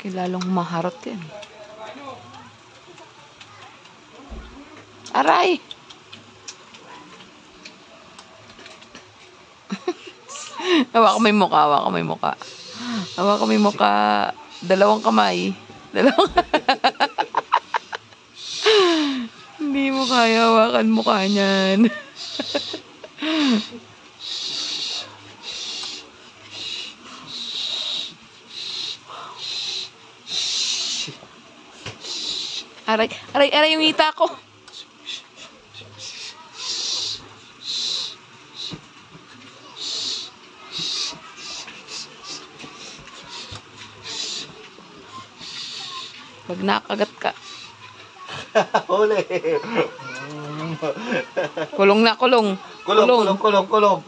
Kilalong maharot yan. Aray! Hawa ko may mukha, hawa ko may mukha. Hawa ko may mukha. Dalawang kamay. Hindi mo kaya hawakan mukha niyan. Aray, aray, aray yung hita ko. Pag nakagat ka. Huli. Kulong na, kulong. Kulong. Kulong.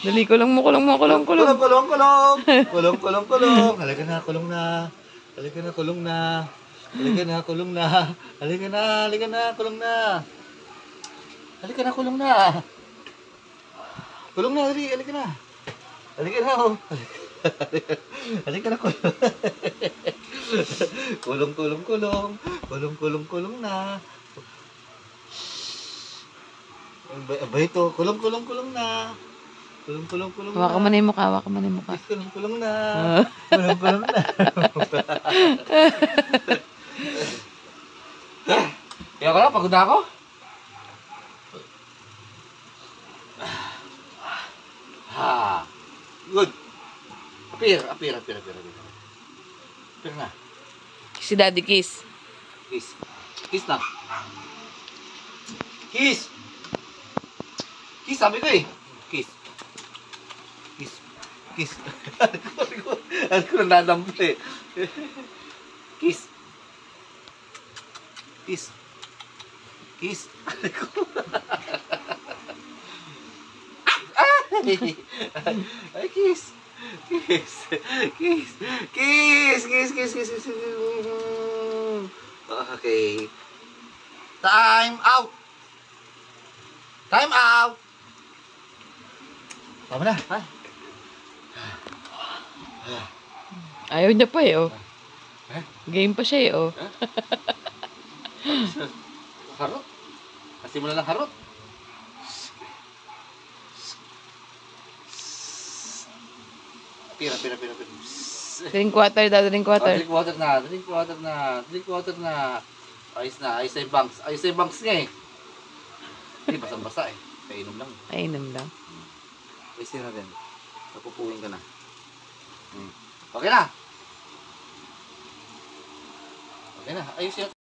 Dali, kulong mo. Kulong. Halika na, kulong na. Halika na, kulong na. Halika na, kulong na. Halika na, kulong na. Halika na, kulong na. Kulong na, halika na. Halika na, oh. Halika na, kulong. Kulong na. Ba ito? Kulong na. Kulong na. Hawakan mo na yung mukha, hawakan mo na yung mukha. Kulong na. Kulong na. Kaya ko lang, pagod na ako. Ha. Good. Apir na. Si Daddy Kiss. Kiss na. Kiss, sabi ko eh. Kiss. Ano ko nang dadampo eh. Kiss. Ay, kiss. Okay. Time out. Tama na, ha? Ayaw niya pa eh, oh. Game pa siya eh, oh. Harot. Nasimula ng harot. Pira. Drink water daw, drink water. Drink water na. Ayos na yung banks. Ayos na yung banks nga eh. Hindi, basang-basa eh. Painom lang. Painom lang. Ayos na natin. Napupuhin ka na. Okay na. Ayos yan.